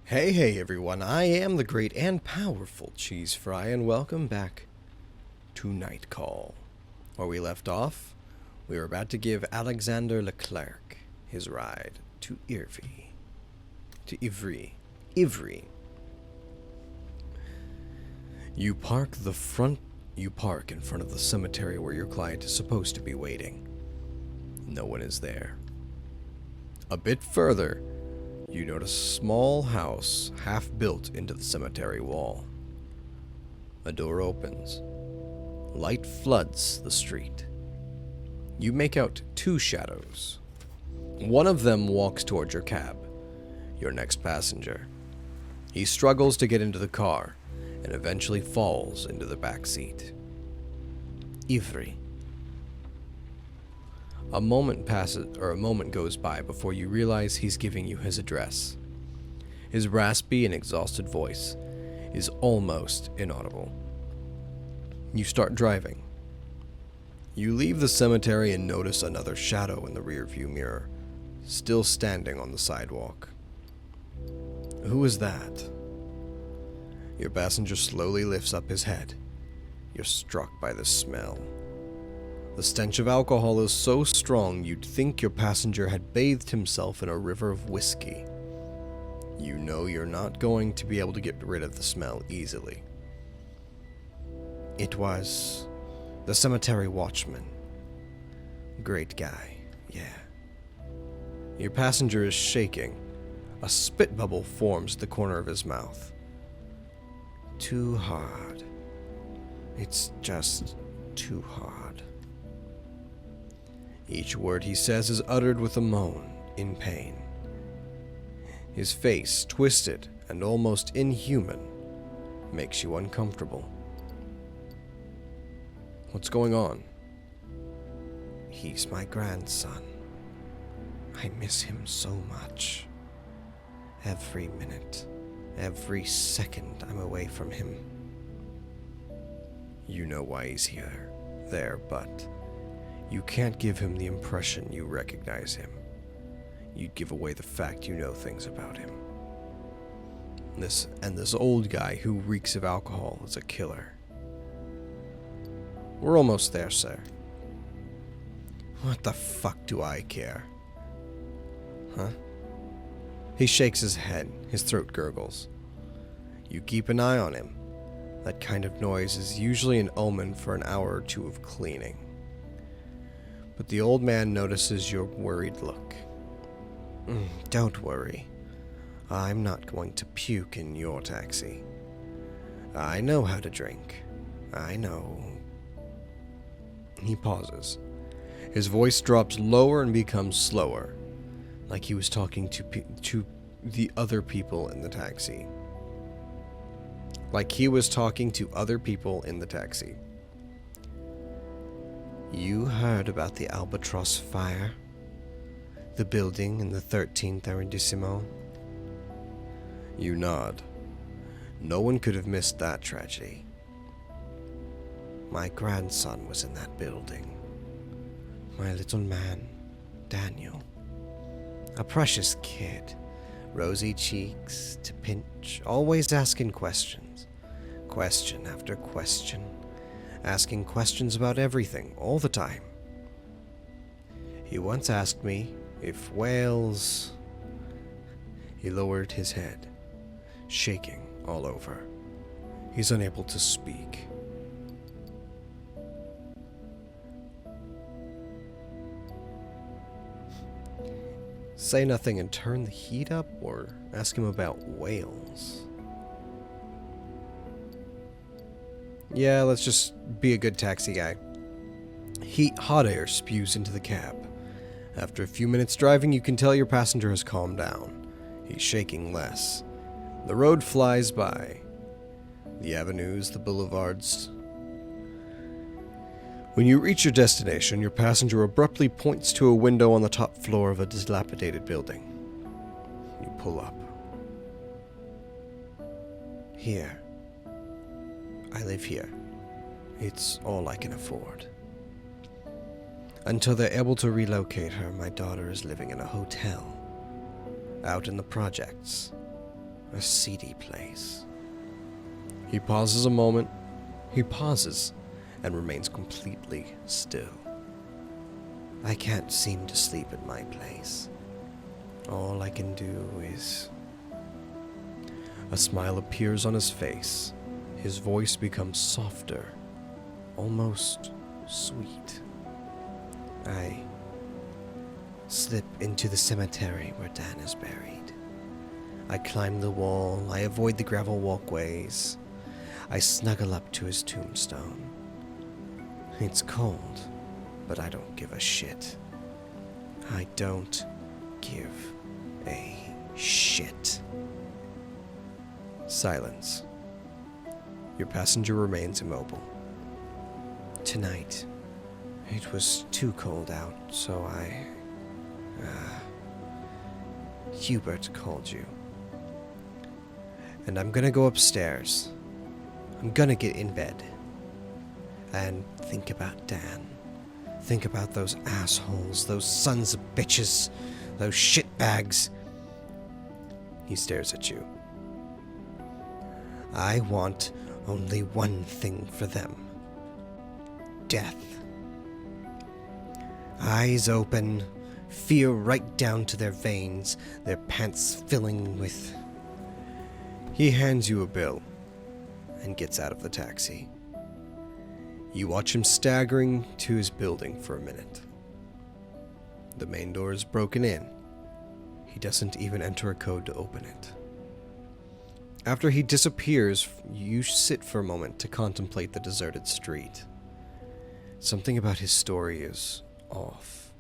Hey everyone, I am the great and powerful ChizFri, and welcome back to Night Call. Where we left off, we were about to give Alexander Leclerc his ride to Ivry. You park in front of the cemetery where your client is supposed to be waiting. No one is there. A bit further, you notice a small house half built into the cemetery wall. A door opens. Light floods the street. You make out two shadows. One of them walks towards your cab, your next passenger. He struggles to get into the car and eventually falls into the back seat. Ivry. A moment goes by before you realize he's giving you his address. His raspy and exhausted voice is almost inaudible. You start driving. You leave the cemetery and notice another shadow in the rearview mirror, still standing on the sidewalk. Who is that? Your passenger slowly lifts up his head. You're struck by the smell. The stench of alcohol is so strong you'd think your passenger had bathed himself in a river of whiskey. You know you're not going to be able to get rid of the smell easily. It was the cemetery watchman. Great guy, yeah. Your passenger is shaking. A spit bubble forms at the corner of his mouth. Too hard. It's just too hard. Each word he says is uttered with a moan, in pain. His face, twisted and almost inhuman, makes you uncomfortable. What's going on? He's my grandson. I miss him so much. Every minute, every second I'm away from him. You know why he's there, but you can't give him the impression you recognize him. You'd give away the fact you know things about him. This old guy who reeks of alcohol is a killer. We're almost there, sir. What the fuck do I care? Huh? He shakes his head, his throat gurgles. You keep an eye on him. That kind of noise is usually an omen for an hour or two of cleaning. But the old man notices your worried look. Don't worry. I'm not going to puke in your taxi. I know how to drink. I know. He pauses. His voice drops lower and becomes slower, like he was talking to the other people in the taxi. You heard about the Albatross fire? The building in the 13th Arrondissement? You nod. No one could have missed that tragedy. My grandson was in that building. My little man, Daniel. A precious kid. Rosy cheeks to pinch, always asking questions. Question after question. Asking questions about everything, all the time. He once asked me if whales... He lowered his head, shaking all over. He's unable to speak. Say nothing and turn the heat up, or ask him about whales? Yeah, let's just be a good taxi guy. Hot air spews into the cab. After a few minutes driving, you can tell your passenger has calmed down. He's shaking less. The road flies by. The avenues, the boulevards. When you reach your destination, your passenger abruptly points to a window on the top floor of a dilapidated building. You pull up. Here. I live here. It's all I can afford. Until they're able to relocate her, my daughter is living in a hotel. Out in the projects. A seedy place. He pauses a moment. He pauses and remains completely still. I can't seem to sleep at my place. All I can do is... A smile appears on his face. His voice becomes softer, almost sweet. I slip into the cemetery where Dan is buried. I climb the wall. I avoid the gravel walkways. I snuggle up to his tombstone. It's cold, but I don't give a shit. I don't give a shit. Silence. Your passenger remains immobile. Tonight, it was too cold out, so Hubert called you. And I'm gonna go upstairs. I'm gonna get in bed. And think about Dan. Think about those assholes, those sons of bitches, those shitbags. He stares at you. I want only one thing for them. Death. Eyes open, fear right down to their veins, their pants filling with... He hands you a bill and gets out of the taxi. You watch him staggering to his building for a minute. The main door is broken in. He doesn't even enter a code to open it. After he disappears, you sit for a moment to contemplate the deserted street. Something about his story is off.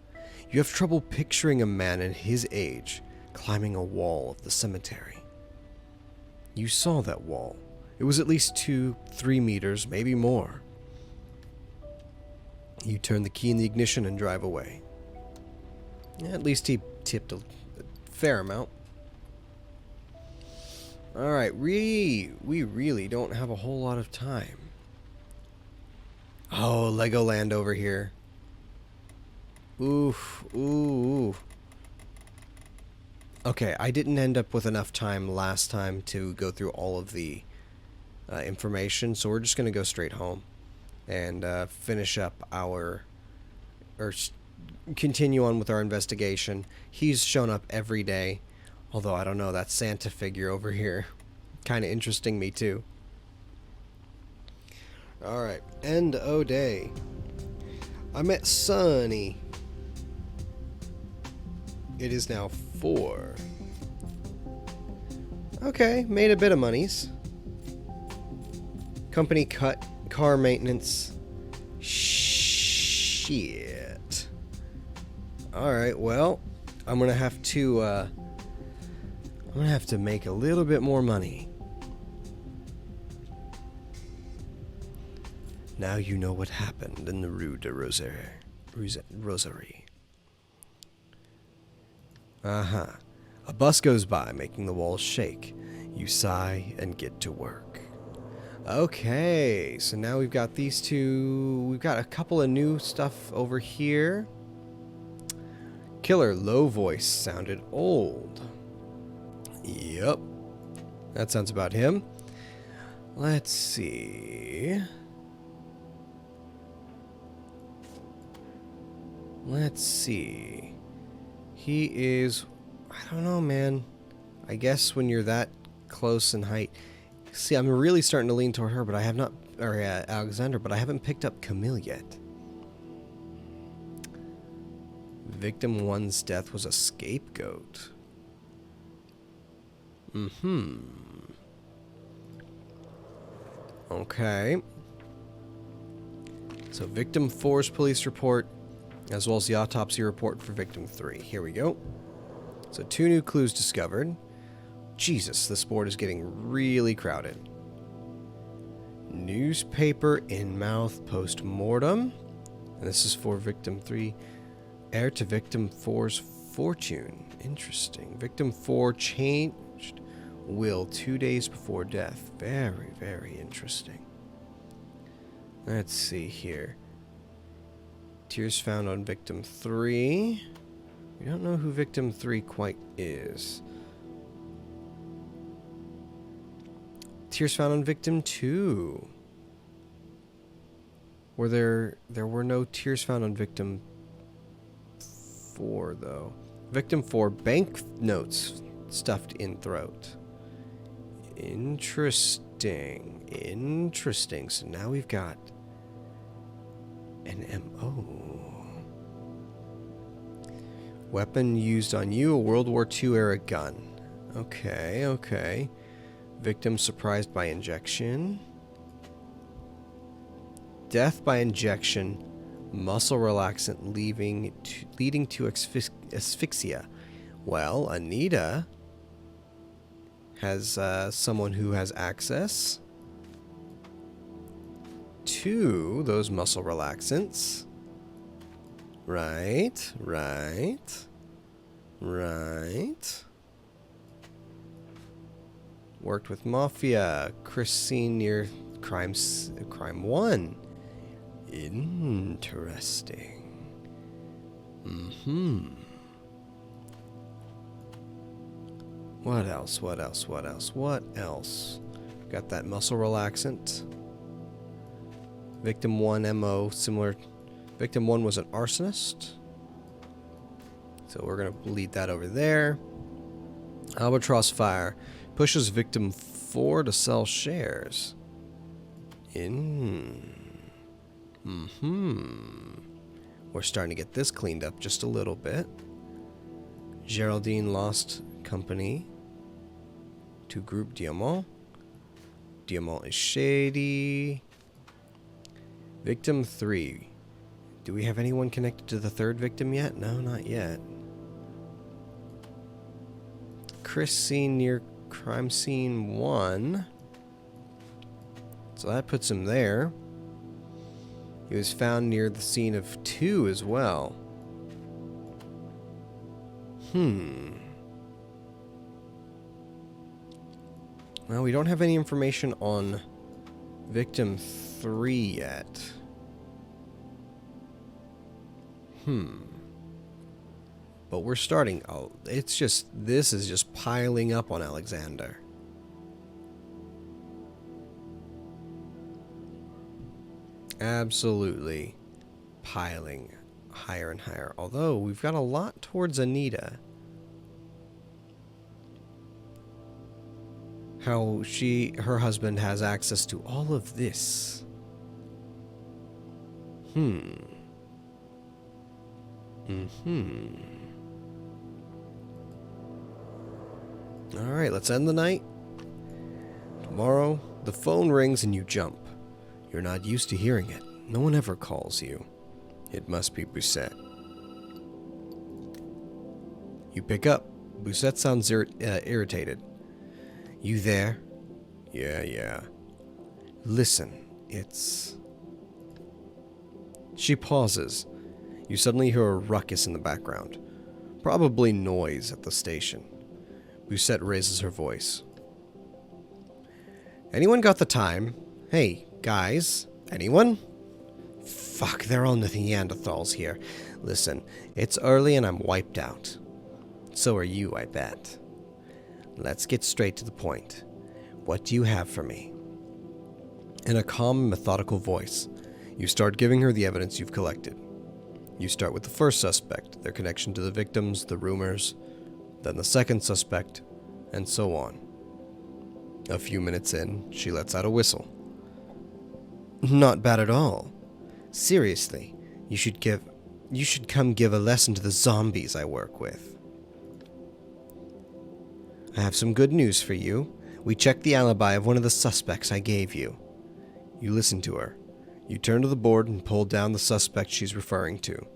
You have trouble picturing a man in his age climbing a wall of the cemetery. You saw that wall. It was at least 2-3 meters, maybe more. You turn the key in the ignition and drive away. At least he tipped a fair amount. Alright, we really don't have a whole lot of time. Oh, Legoland over here. Oof, ooh. Okay, I didn't end up with enough time last time to go through all of the information, so we're just going to go straight home and finish up continue on with our investigation. He's shown up every day, although I don't know, that Santa figure over here, kind of interesting me too. Alright, end o' day. I met Sonny. It is now 4. Okay, made a bit of monies. Company cut, car maintenance. Shit. Alright, well, I'm gonna have to make a little bit more money. Now you know what happened in the Rue de Rosary. A bus goes by, making the walls shake. You sigh and get to work. Okay, so now we've got these two. We've got a couple of new stuff over here. Killer low voice sounded old. Yep. That sounds about him. Let's see. He is... I don't know, man. I guess when you're that close in height... See, I'm really starting to lean toward her, but I have not... Or Alexander, but I haven't picked up Camille yet. Victim 1's death was a scapegoat. Okay. So Victim 4's police report, as well as the autopsy report for Victim 3. Here we go. So 2 new clues discovered. Jesus, this board is getting really crowded. Newspaper in mouth post-mortem. And this is for Victim 3. Heir to Victim 4's fortune. Interesting. Victim 4 changed will 2 days before death. Very, very interesting. Let's see here. Tears found on Victim 3. We don't know who Victim 3 quite is. Tears found on victim 2. Were there were no tears found on victim 4 though. Victim 4, bank notes stuffed in throat. Interesting. Interesting. So now we've got an MO. Weapon used on you, a World War II era gun. Okay, okay. Victim surprised by injection. Death by injection, muscle relaxant leading to asphyxia. Well, Anita has someone who has access to those muscle relaxants. Right, right, right. Worked with Mafia. Chris Senior, Crime 1. Interesting. What else? What else? What else? What else? Got that muscle relaxant. Victim 1 MO similar. Victim 1 was an arsonist. So we're going to lead that over there. Albatross fire pushes victim 4 to sell shares. We're starting to get this cleaned up just a little bit. Geraldine lost company to Group Diamant. Diamant is shady. Victim 3. Do we have anyone connected to the third victim yet? No, not yet. Chris seen near crime scene 1. So that puts him there. He was found near the scene of 2 as well. Well, we don't have any information on victim 3 yet. But we're starting. Oh, it's just, this is just piling up on Alexander. Absolutely piling higher and higher. Although we've got a lot towards Anita. How her husband has access to all of this. Alright, let's end the night. Tomorrow, the phone rings and you jump. You're not used to hearing it. No one ever calls you. It must be Busette. You pick up. Busette sounds irritated. You there? Yeah. Listen, it's... She pauses. You suddenly hear a ruckus in the background. Probably noise at the station. Busette raises her voice. Anyone got the time? Hey, guys, anyone? Fuck, they're all Neanderthals here. Listen, it's early and I'm wiped out. So are you, I bet. Let's get straight to the point. What do you have for me? In a calm, methodical voice, you start giving her the evidence you've collected. You start with the first suspect, their connection to the victims, the rumors, then the second suspect, and so on. A few minutes in, she lets out a whistle. Not bad at all. Seriously, you should come give a lesson to the zombies I work with. I have some good news for you. We checked the alibi of one of the suspects I gave you. You listen to her. You turn to the board and pull down the suspect she's referring to.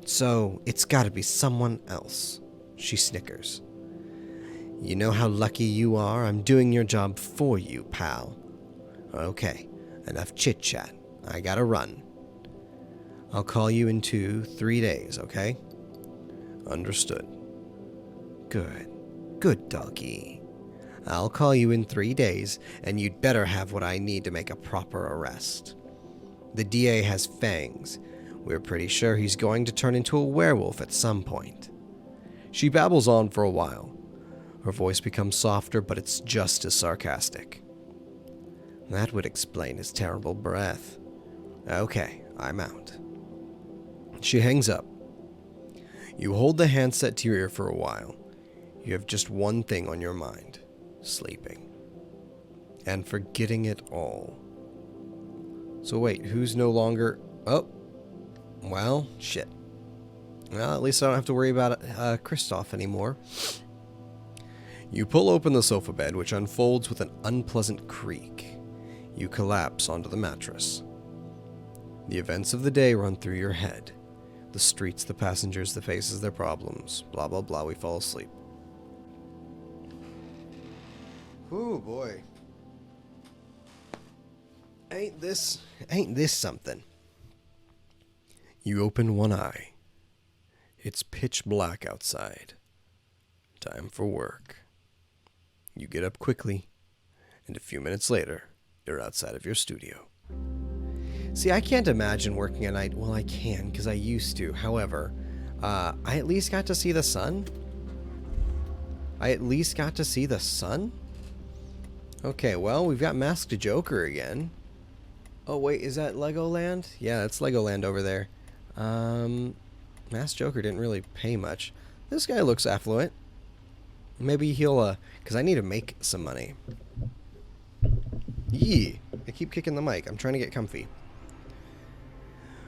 So, it's gotta be someone else. She snickers. You know how lucky you are? I'm doing your job for you, pal. Okay, enough chit-chat. I gotta run. I'll call you in 2-3 days, okay? Understood. Good. Good doggy. I'll call you in 3 days, and you'd better have what I need to make a proper arrest. The DA has fangs. We're pretty sure he's going to turn into a werewolf at some point. She babbles on for a while. Her voice becomes softer, but it's just as sarcastic. That would explain his terrible breath. Okay, I'm out. She hangs up. You hold the handset to your ear for a while. You have just one thing on your mind: sleeping. And forgetting it all. So wait, who's no longer... Oh, well, shit. Well, at least I don't have to worry about Kristoff anymore. You pull open the sofa bed, which unfolds with an unpleasant creak. You collapse onto the mattress. The events of the day run through your head. The streets, the passengers, the faces, their problems. Blah, blah, blah. We fall asleep. Ooh, boy. Ain't this something? You open one eye. It's pitch black outside. Time for work. You get up quickly, and a few minutes later, you're outside of your studio. See, I can't imagine working at night. Well, I can, because I used to. However, I at least got to see the sun. Okay, well, we've got Masked Joker again. Oh, wait, is that Legoland? Yeah, it's Legoland over there. Masked Joker didn't really pay much. This guy looks affluent. Maybe he'll, because I need to make some money. Yee! I keep kicking the mic. I'm trying to get comfy.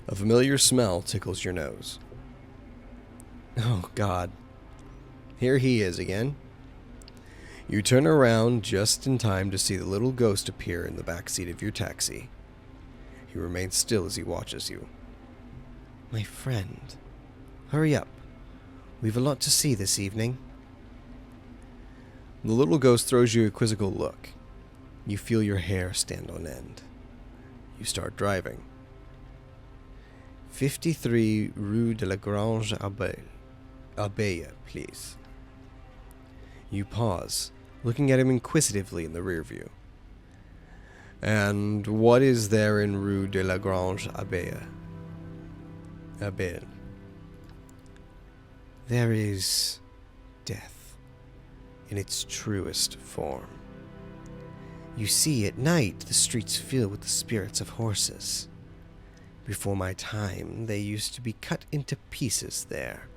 A familiar smell tickles your nose. Oh, God. Here he is again. You turn around just in time to see the little ghost appear in the back seat of your taxi. He remains still as he watches you. My friend, hurry up. We've a lot to see this evening. The little ghost throws you a quizzical look. You feel your hair stand on end. You start driving. 53 Rue de la Grange Abbaye, please. You pause, looking at him inquisitively in the rear view. And what is there in Rue de la Grange Abbaye? There is death in its truest form. You see, at night, the streets fill with the spirits of horses. Before my time, they used to be cut into pieces there.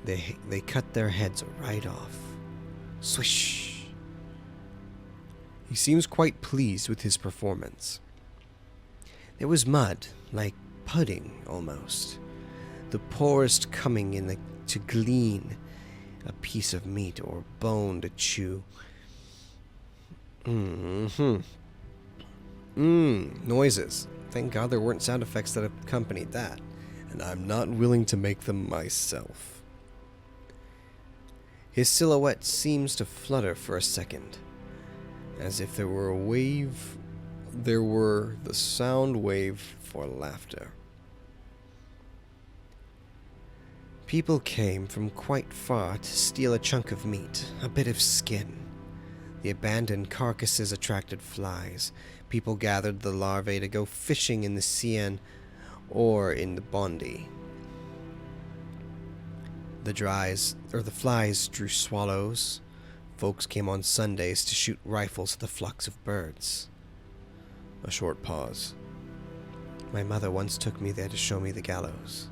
They cut their heads right off. Swish! He seems quite pleased with his performance. There was mud, like pudding almost. The poorest coming in to glean a piece of meat or bone to chew. Noises. Thank God there weren't sound effects that accompanied that, and I'm not willing to make them myself. His silhouette seems to flutter for a second, as if there were the sound wave for laughter. People came from quite far to steal a chunk of meat, a bit of skin. The abandoned carcasses attracted flies. People gathered the larvae to go fishing in the Seine or in the Bondy. The flies drew swallows. Folks came on Sundays to shoot rifles at the flocks of birds. A short pause. My mother once took me there to show me the gallows.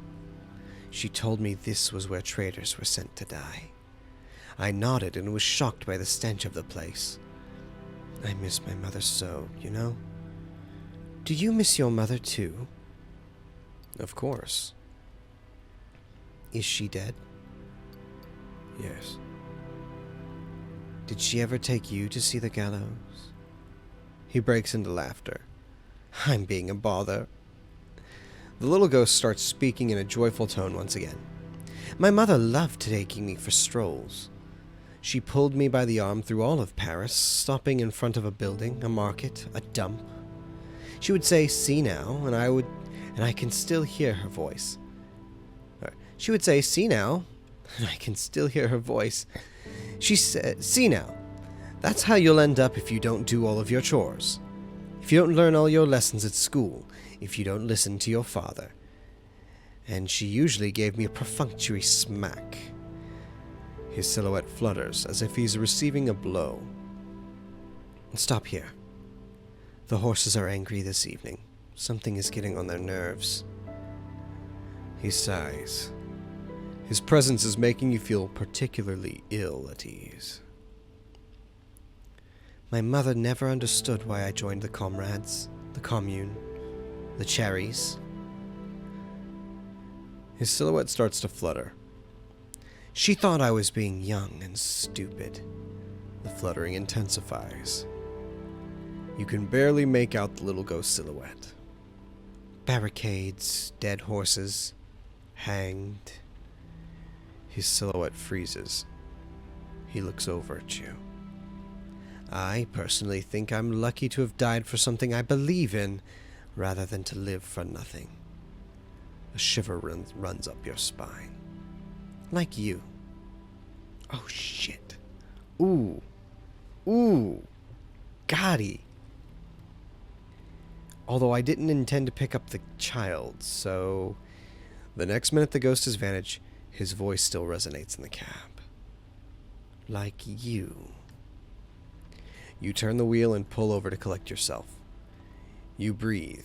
She told me this was where traitors were sent to die. I nodded and was shocked by the stench of the place. I miss my mother so, you know. Do you miss your mother too? Of course. Is she dead? Yes. Did she ever take you to see the gallows? He breaks into laughter. I'm being a bother. The little ghost starts speaking in a joyful tone once again. My mother loved taking me for strolls. She pulled me by the arm through all of Paris, stopping in front of a building, a market, a dump. She would say, "See now," and I can still hear her voice. She would say, "See now," and I can still hear her voice. She said, "See now, that's how you'll end up if you don't do all of your chores. If you don't learn all your lessons at school, if you don't listen to your father." And she usually gave me a perfunctory smack. His silhouette flutters as if he's receiving a blow. Stop here. The horses are angry this evening. Something is getting on their nerves. He sighs. His presence is making you feel particularly ill at ease. My mother never understood why I joined the comrades, the commune, the cherries. His silhouette starts to flutter. She thought I was being young and stupid. The fluttering intensifies. You can barely make out the little ghost silhouette. Barricades, dead horses, hanged. His silhouette freezes. He looks over at you. I personally think I'm lucky to have died for something I believe in, rather than to live for nothing. A shiver runs up your spine. Like you. Oh shit. Ooh. Ooh. Gotti. Although I didn't intend to pick up the child, so... The next minute the ghost has vanished, his voice still resonates in the cab. Like you. You turn the wheel and pull over to collect yourself. You breathe.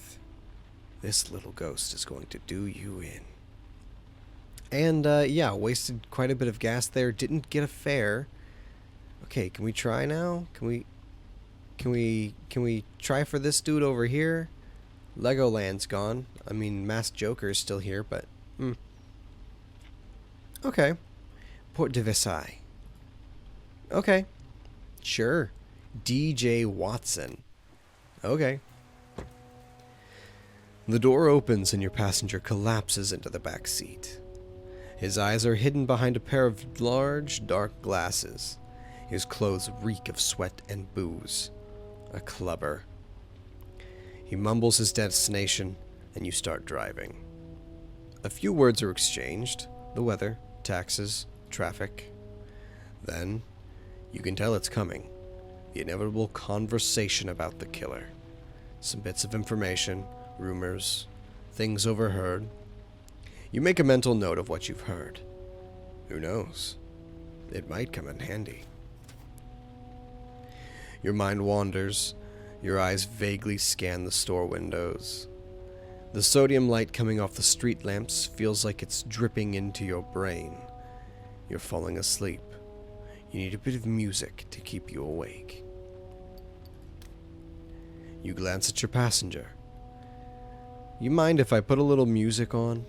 This little ghost is going to do you in. And, yeah, wasted quite a bit of gas there. Didn't get a fare. Okay, can we try now? Can we try for this dude over here? Legoland's gone. I mean, Masked Joker is still here, but... Okay. Port de Versailles. Okay. Sure. DJ Watson. Okay. The door opens and your passenger collapses into the back seat. His eyes are hidden behind a pair of large, dark glasses. His clothes reek of sweat and booze. A clubber. He mumbles his destination, and you start driving. A few words are exchanged. The weather, taxes, traffic. Then, you can tell it's coming. The inevitable conversation about the killer. Some bits of information, rumors, things overheard. You make a mental note of what you've heard. Who knows? It might come in handy. Your mind wanders. Your eyes vaguely scan the store windows. The sodium light coming off the street lamps feels like it's dripping into your brain. You're falling asleep. You need a bit of music to keep you awake. You glance at your passenger. You mind if I put a little music on?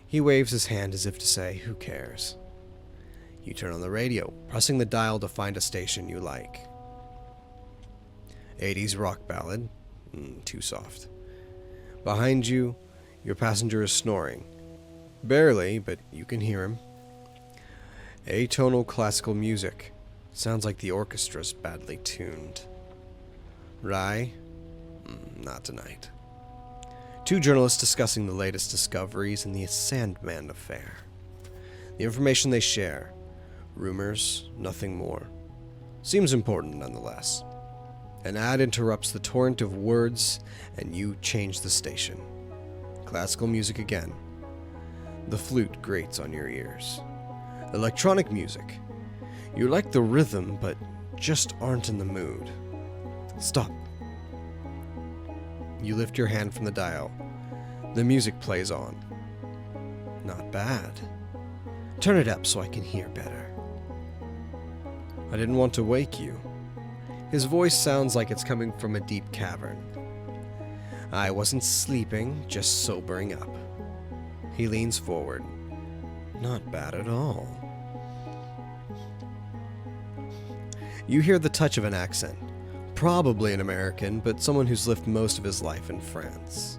He waves his hand as if to say, who cares? You turn on the radio, pressing the dial to find a station you like. 80s rock ballad. Too soft. Behind you, your passenger is snoring. Barely, but you can hear him. Atonal classical music. Sounds like the orchestra's badly tuned. Rye? Not tonight. Two journalists discussing the latest discoveries in the Sandman affair. The information they share. Rumors, nothing more. Seems important nonetheless. An ad interrupts the torrent of words, and you change the station. Classical music again. The flute grates on your ears. Electronic music. You like the rhythm, but just aren't in the mood. Stop. You lift your hand from the dial. The music plays on. Not bad. Turn it up so I can hear better. I didn't want to wake you. His voice sounds like it's coming from a deep cavern. I wasn't sleeping, just sobering up. He leans forward. Not bad at all. You hear the touch of an accent. Probably an American, but someone who's lived most of his life in France.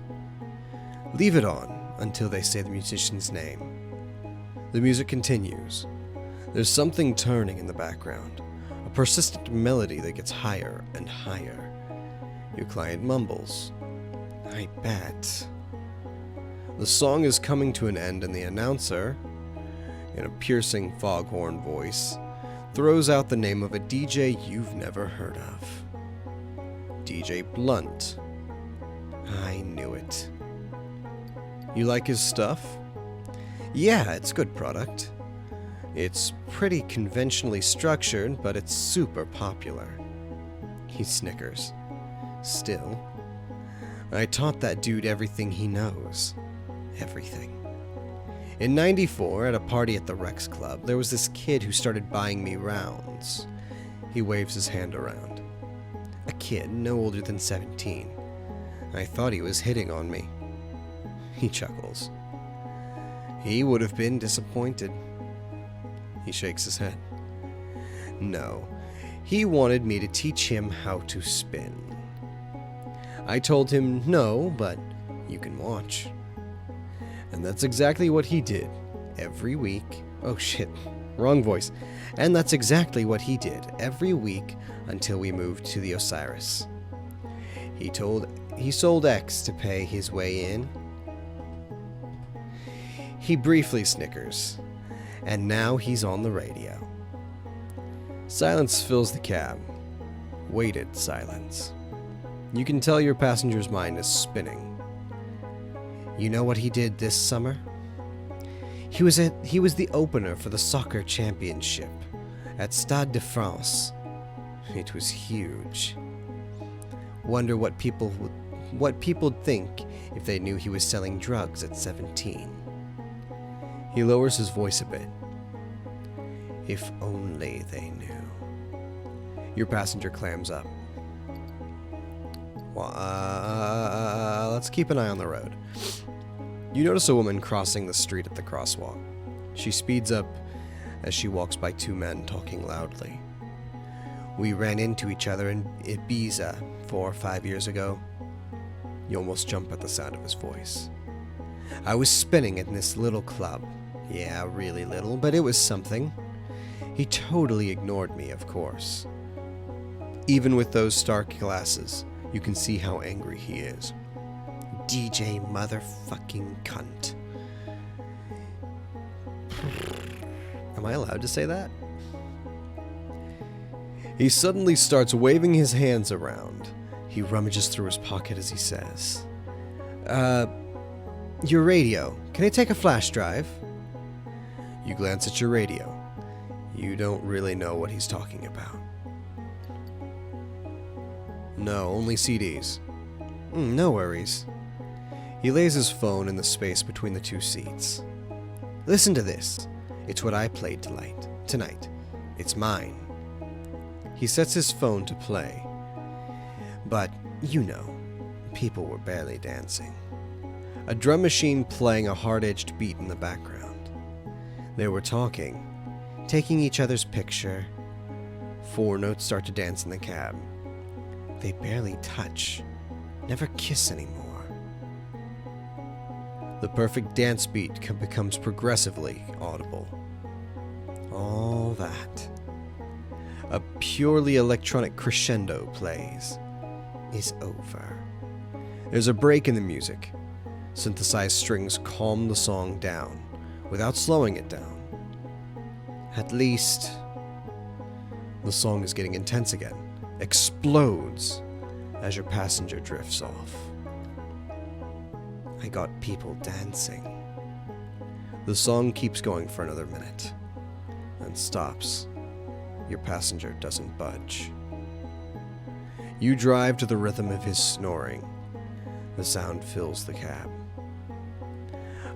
Leave it on until they say the musician's name. The music continues. There's something turning in the background. A persistent melody that gets higher and higher. Your client mumbles. I bet. The song is coming to an end and the announcer, in a piercing foghorn voice, throws out the name of a DJ you've never heard of. DJ Blunt. I knew it. You like his stuff? Yeah, it's good product. It's pretty conventionally structured, but it's super popular. He snickers. Still, I taught that dude everything he knows. Everything. In '94, at a party at the Rex Club, there was this kid who started buying me rounds. He waves his hand around. A kid no older than 17. I thought he was hitting on me. He chuckles. He would have been disappointed. He shakes his head. No, he wanted me to teach him how to spin. I told him no, but you can watch. And that's exactly what he did. Every week. Oh shit, wrong voice. And that's exactly what he did every week until we moved to the Osiris. He sold X to pay his way in. He briefly snickers, and now he's on the radio. Silence fills the cab. Weighted silence. You can tell your passenger's mind is spinning. You know what he did this summer? He was the opener for the soccer championship at Stade de France. It was huge. Wonder what people'd think if they knew he was selling drugs at 17. He lowers his voice a bit. If only they knew. Your passenger clams up. Well, let's keep an eye on the road. You notice a woman crossing the street at the crosswalk. She speeds up as she walks by two men talking loudly. We ran into each other in Ibiza 4 or 5 years ago. You almost jump at the sound of his voice. I was spinning in this little club. Yeah, really little, but it was something. He totally ignored me, of course. Even with those stark glasses, you can see how angry he is. DJ motherfucking cunt. Am I allowed to say that? He suddenly starts waving his hands around. He rummages through his pocket as he says, your radio. Can I take a flash drive? You glance at your radio. You don't really know what he's talking about. No, only CDs. No worries. He lays his phone in the space between the two seats. Listen to this. It's what I played tonight. It's mine. He sets his phone to play. But, you know, people were barely dancing. A drum machine playing a hard-edged beat in the background. They were talking, taking each other's picture. 4 notes start to dance in the cab. They barely touch, never kiss anymore. The perfect dance beat becomes progressively audible. All that. A purely electronic crescendo plays. Is over. There's a break in the music. Synthesized strings calm the song down, without slowing it down. At least, the song is getting intense again. Explodes as your passenger drifts off. I got people dancing. The song keeps going for another minute, then stops. Your passenger doesn't budge. You drive to the rhythm of his snoring. The sound fills the cab.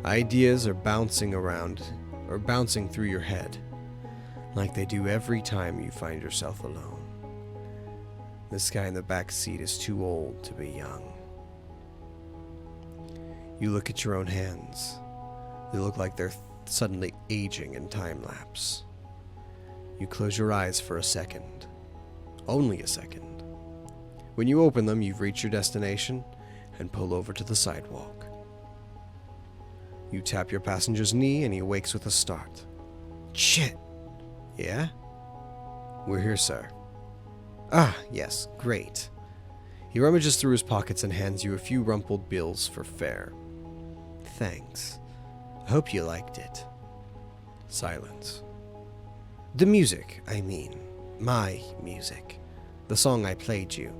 Ideas are bouncing around, or bouncing through your head, like they do every time you find yourself alone. This guy in the back seat is too old to be young. You look at your own hands. They look like they're suddenly aging in time lapse. You close your eyes for a second. Only a second. When you open them, you've reached your destination and pull over to the sidewalk. You tap your passenger's knee and he wakes with a start. Shit! Yeah? We're here, sir. Ah, yes, great. He rummages through his pockets and hands you a few rumpled bills for fare. Thanks. I hope you liked it. Silence. The music, I mean. My music. The song I played you.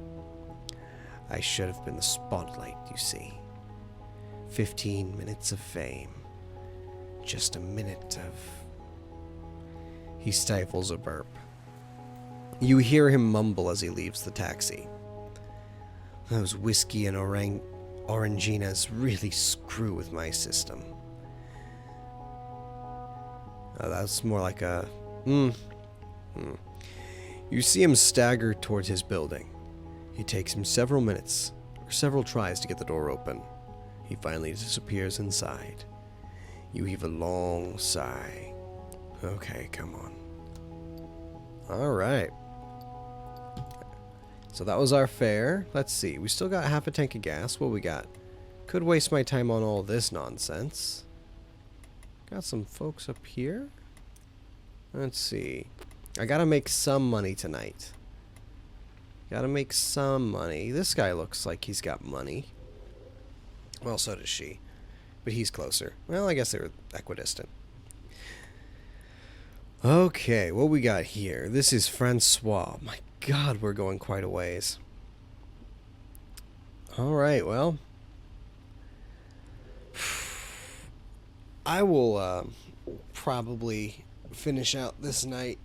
I should have been the spotlight, you see. 15 minutes of fame. Just a minute of... He stifles a burp. You hear him mumble as he leaves the taxi. Those whiskey and oranginas really screw with my system. That's more like a... You see him stagger towards his building. It takes him several minutes, or several tries to get the door open. He finally disappears inside. You heave a long sigh. Okay, come on. Alright. So that was our fare. Let's see. We still got half a tank of gas. What we got? Could waste my time on all this nonsense. Got some folks up here. Let's see. I gotta make some money tonight. Gotta make some money. This guy looks like he's got money. Well, so does she. But he's closer. Well, I guess they were equidistant. Okay, what we got here? This is Francois. My God, we're going quite a ways. Alright, well. I will probably finish out this night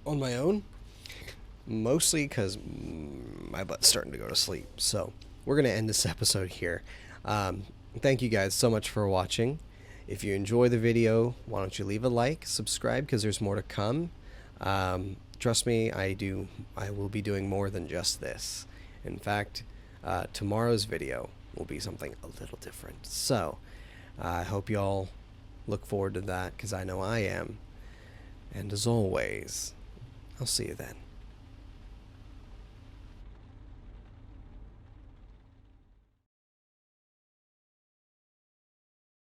on my own. Mostly because my butt's starting to go to sleep. So, we're going to end this episode here. Thank you guys so much for watching. If you enjoy the video, why don't you leave a like, subscribe, because there's more to come. Trust me, I will be doing more than just this. In fact, tomorrow's video will be something a little different. So, I hope you all look forward to that, because I know I am. And as always, I'll see you then.